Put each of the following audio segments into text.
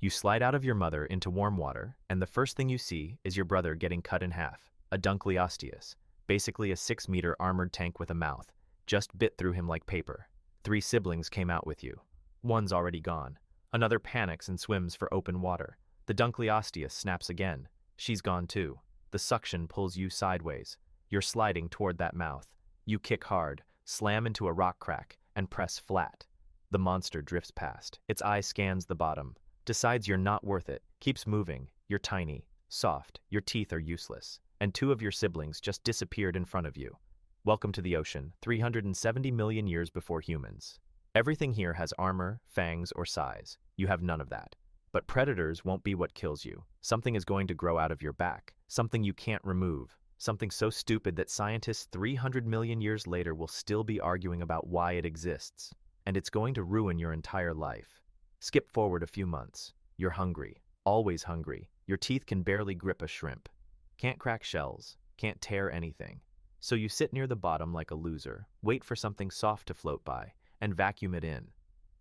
You slide out of your mother into warm water, and the first thing you see is your brother getting cut in half, a Dunkleosteus, basically a 6-meter armored tank with a mouth, just bit through him like paper. 3 siblings came out with you. One's already gone. Another panics and swims for open water. The Dunkleosteus snaps again. She's gone too. The suction pulls you sideways. You're sliding toward that mouth. You kick hard, slam into a rock crack, and press flat. The monster drifts past. Its eye scans the bottom, decides you're not worth it, keeps moving. You're tiny, soft, your teeth are useless, and 2 of your siblings just disappeared in front of you. Welcome to the ocean, 370 million years before humans. Everything here has armor, fangs, or size. You have none of that. But predators won't be what kills you. Something is going to grow out of your back, something you can't remove, something so stupid that scientists 300 million years later will still be arguing about why it exists. And it's going to ruin your entire life. Skip forward a few months. You're hungry, always hungry. Your teeth can barely grip a shrimp. Can't crack shells, can't tear anything. So you sit near the bottom like a loser, wait for something soft to float by, and vacuum it in.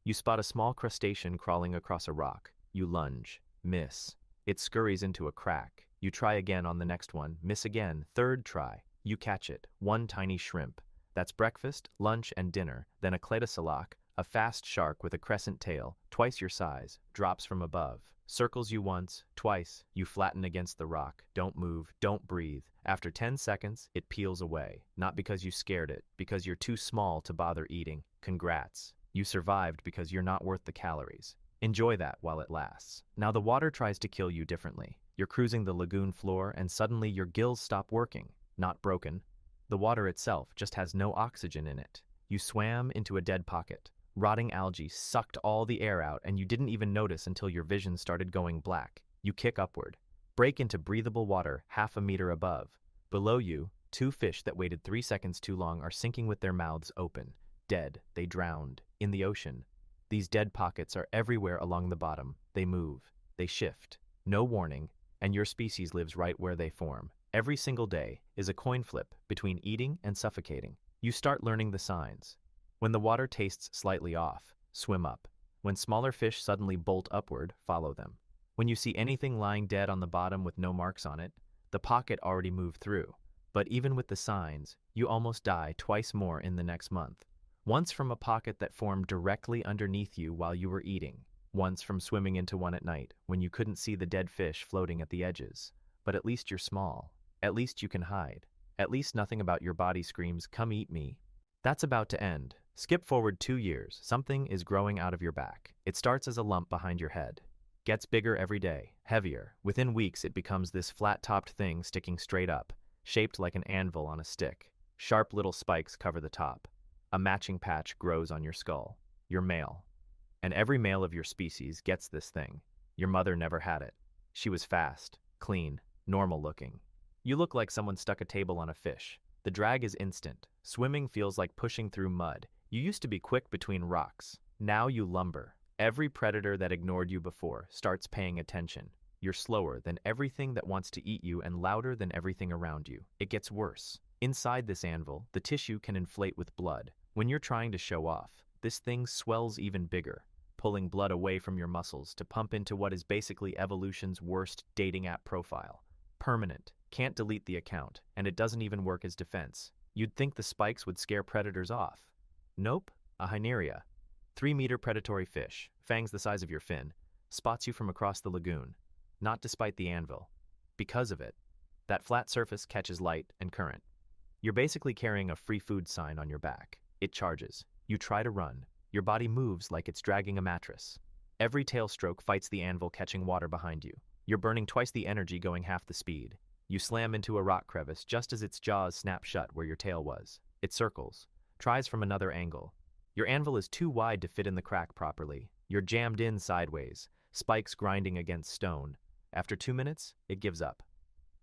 You spot a small crustacean crawling across a rock. You lunge, miss. It scurries into a crack. You try again on the next one, miss again, third try. You catch it, one tiny shrimp. That's breakfast, lunch, and dinner. Then a Cletosalac, a fast shark with a crescent tail, twice your size, drops from above. Circles you once, twice. You flatten against the rock. Don't move, don't breathe. After 10 seconds, it peels away. Not because you scared it, because you're too small to bother eating. Congrats. You survived because you're not worth the calories. Enjoy that while it lasts. Now the water tries to kill you differently. You're cruising the lagoon floor and suddenly your gills stop working. Not broken. The water itself just has no oxygen in it. You swam into a dead pocket. Rotting algae sucked all the air out and you didn't even notice until your vision started going black. You kick upward. Break into breathable water half a meter above. Below you, 2 fish that waited 3 seconds too long are sinking with their mouths open. Dead. They drowned. In the ocean. These dead pockets are everywhere along the bottom. They move. They shift. No warning, and your species lives right where they form. Every single day is a coin flip between eating and suffocating. You start learning the signs. When the water tastes slightly off, swim up. When smaller fish suddenly bolt upward, follow them. When you see anything lying dead on the bottom with no marks on it, the pocket already moved through. But even with the signs, you almost die twice more in the next month. Once from a pocket that formed directly underneath you while you were eating. Once from swimming into one at night when you couldn't see the dead fish floating at the edges. But at least you're small. At least you can hide. At least nothing about your body screams, "Come eat me." That's about to end. Skip forward 2 years. Something is growing out of your back. It starts as a lump behind your head. Gets bigger every day, heavier. Within weeks it becomes this flat-topped thing sticking straight up, shaped like an anvil on a stick. Sharp little spikes cover the top. A matching patch grows on your skull. You're male. And every male of your species gets this thing. Your mother never had it. She was fast, clean, normal looking. You look like someone stuck a table on a fish. The drag is instant. Swimming feels like pushing through mud. You used to be quick between rocks. Now you lumber. Every predator that ignored you before starts paying attention. You're slower than everything that wants to eat you and louder than everything around you. It gets worse. Inside this anvil, the tissue can inflate with blood. When you're trying to show off, this thing swells even bigger, pulling blood away from your muscles to pump into what is basically evolution's worst dating app profile. Permanent. Can't delete the account, and it doesn't even work as defense. You'd think the spikes would scare predators off. Nope. A Hyneria. 3-meter predatory fish, fangs the size of your fin, spots you from across the lagoon. Not despite the anvil. Because of it. That flat surface catches light and current. You're basically carrying a free food sign on your back. It charges. You try to run. Your body moves like it's dragging a mattress. Every tail stroke fights the anvil catching water behind you. You're burning twice the energy going half the speed. You slam into a rock crevice just as its jaws snap shut where your tail was. It circles. Tries from another angle. Your anvil is too wide to fit in the crack properly. You're jammed in sideways, spikes grinding against stone. After 2 minutes, it gives up.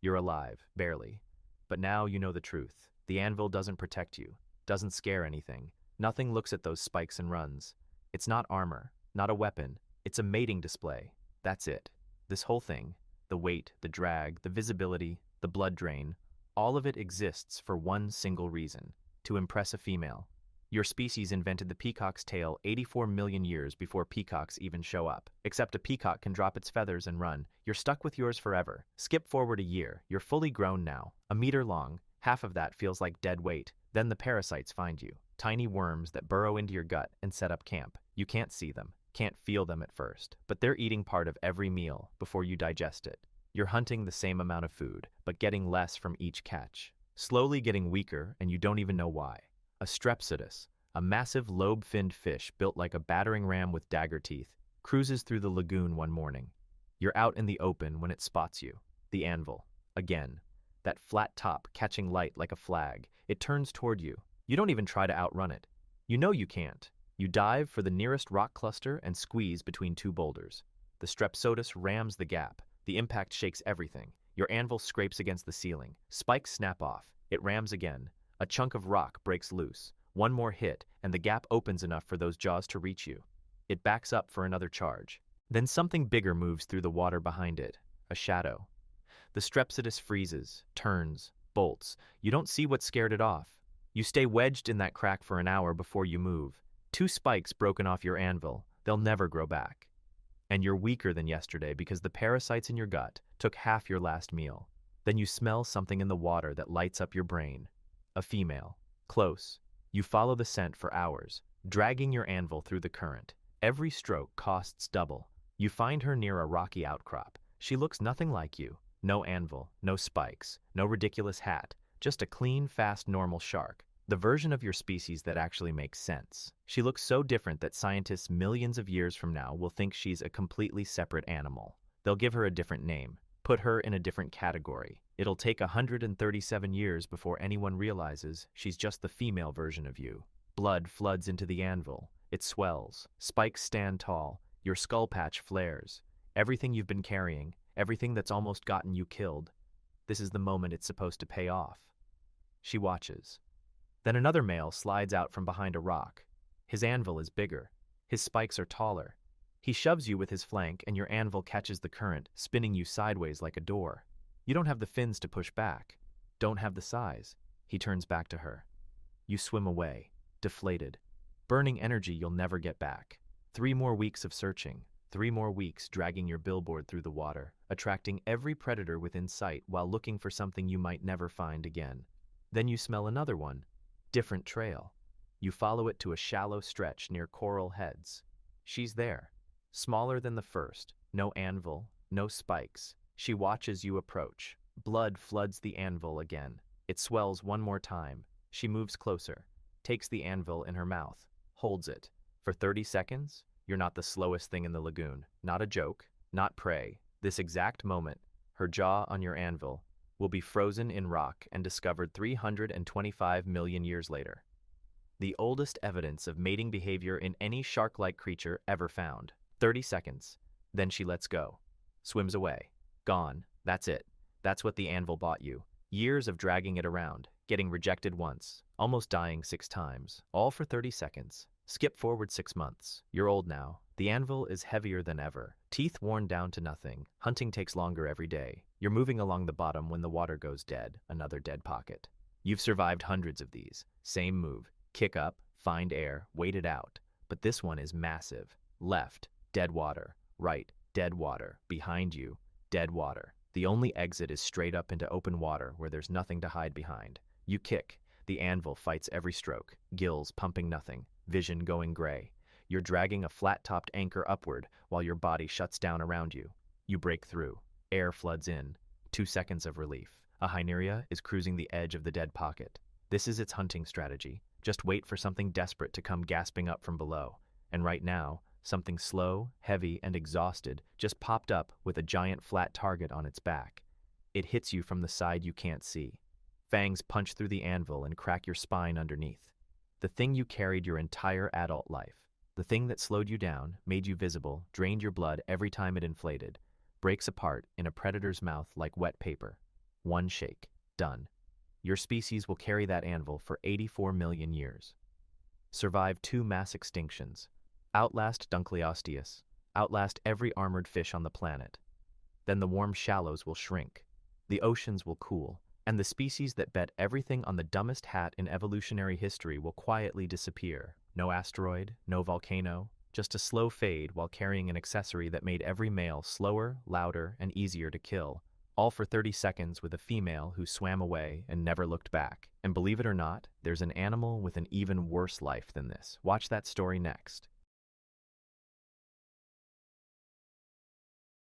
You're alive, barely. But now you know the truth. The anvil doesn't protect you. Doesn't scare anything. Nothing looks at those spikes and runs. It's not armor, not a weapon. It's a mating display. That's it. This whole thing, the weight, the drag, the visibility, the blood drain, all of it exists for one single reason: to impress a female. Your species invented the peacock's tail 84 million years before peacocks even show up. Except a peacock can drop its feathers and run. You're stuck with yours forever. Skip forward a year. You're fully grown now. A meter long. Half of that feels like dead weight. Then the parasites find you. Tiny worms that burrow into your gut and set up camp. You can't see them, can't feel them at first, but they're eating part of every meal before you digest it. You're hunting the same amount of food, but getting less from each catch. Slowly getting weaker, and you don't even know why. A Strepsitis, a massive lobe-finned fish built like a battering ram with dagger teeth, cruises through the lagoon one morning. You're out in the open when it spots you. The anvil. Again. That flat top catching light like a flag. It turns toward you. You don't even try to outrun it. You know you can't. You dive for the nearest rock cluster and squeeze between two boulders. The Strepsitis rams the gap. The impact shakes everything. Your anvil scrapes against the ceiling. Spikes snap off. It rams again. A chunk of rock breaks loose. One more hit, and the gap opens enough for those jaws to reach you. It backs up for another charge. Then something bigger moves through the water behind it. A shadow. The Strepsitis freezes, turns, bolts. You don't see what scared it off. You stay wedged in that crack for an hour before you move. 2 spikes broken off your anvil. They'll never grow back. And you're weaker than yesterday because the parasites in your gut took half your last meal. Then you smell something in the water that lights up your brain. A female. Close. You follow the scent for hours, dragging your anvil through the current. Every stroke costs double. You find her near a rocky outcrop. She looks nothing like you. No anvil, no spikes, no ridiculous hat, just a clean, fast, normal shark. The version of your species that actually makes sense. She looks so different that scientists millions of years from now will think she's a completely separate animal. They'll give her a different name, put her in a different category. It'll take 137 years before anyone realizes she's just the female version of you. Blood floods into the anvil. It swells. Spikes stand tall. Your skull patch flares. Everything you've been carrying, everything that's almost gotten you killed. This is the moment it's supposed to pay off. She watches. Then another male slides out from behind a rock. His anvil is bigger. His spikes are taller. He shoves you with his flank and your anvil catches the current, spinning you sideways like a door. You don't have the fins to push back. Don't have the size. He turns back to her. You swim away, deflated. Burning energy you'll never get back. 3 more weeks of searching. 3 more weeks dragging your billboard through the water, attracting every predator within sight while looking for something you might never find again. Then you smell another one. Different trail. You follow it to a shallow stretch near coral heads. She's there. Smaller than the first. No anvil, no spikes. She watches you approach. Blood floods the anvil again. It swells one more time. She moves closer, takes the anvil in her mouth, holds it. For 30 seconds, you're not the slowest thing in the lagoon. Not a joke, not prey. This exact moment, her jaw on your anvil will be frozen in rock and discovered 325 million years later. The oldest evidence of mating behavior in any shark-like creature ever found. 30 seconds. Then she lets go. Swims away. Gone. That's it. That's what the anvil bought you. Years of dragging it around, getting rejected once, almost dying 6 times, all for 30 seconds. Skip forward 6 months. You're old now. The anvil is heavier than ever. Teeth worn down to nothing. Hunting takes longer every day. You're moving along the bottom when the water goes dead. Another dead pocket. You've survived hundreds of these. Same move. Kick up, find air, wait it out. But this one is massive. Left, dead water. Right, dead water. Behind you, dead water. The only exit is straight up into open water where there's nothing to hide behind. You kick. The anvil fights every stroke. Gills pumping nothing. Vision going gray. You're dragging a flat-topped anchor upward while your body shuts down around you. You break through. Air floods in. 2 seconds of relief. A Hyneria is cruising the edge of the dead pocket. This is its hunting strategy. Just wait for something desperate to come gasping up from below. And right now, something slow, heavy, and exhausted just popped up with a giant flat target on its back. It hits you from the side you can't see. Fangs punch through the anvil and crack your spine underneath. The thing you carried your entire adult life. The thing that slowed you down, made you visible, drained your blood every time it inflated, breaks apart in a predator's mouth like wet paper. One shake. Done. Your species will carry that anvil for 84 million years. Survive 2 mass extinctions. Outlast Dunkleosteus. Outlast every armored fish on the planet. Then the warm shallows will shrink. The oceans will cool. And the species that bet everything on the dumbest hat in evolutionary history will quietly disappear. No asteroid, no volcano, just a slow fade while carrying an accessory that made every male slower, louder, and easier to kill. All for 30 seconds with a female who swam away and never looked back. And believe it or not, there's an animal with an even worse life than this. Watch that story next.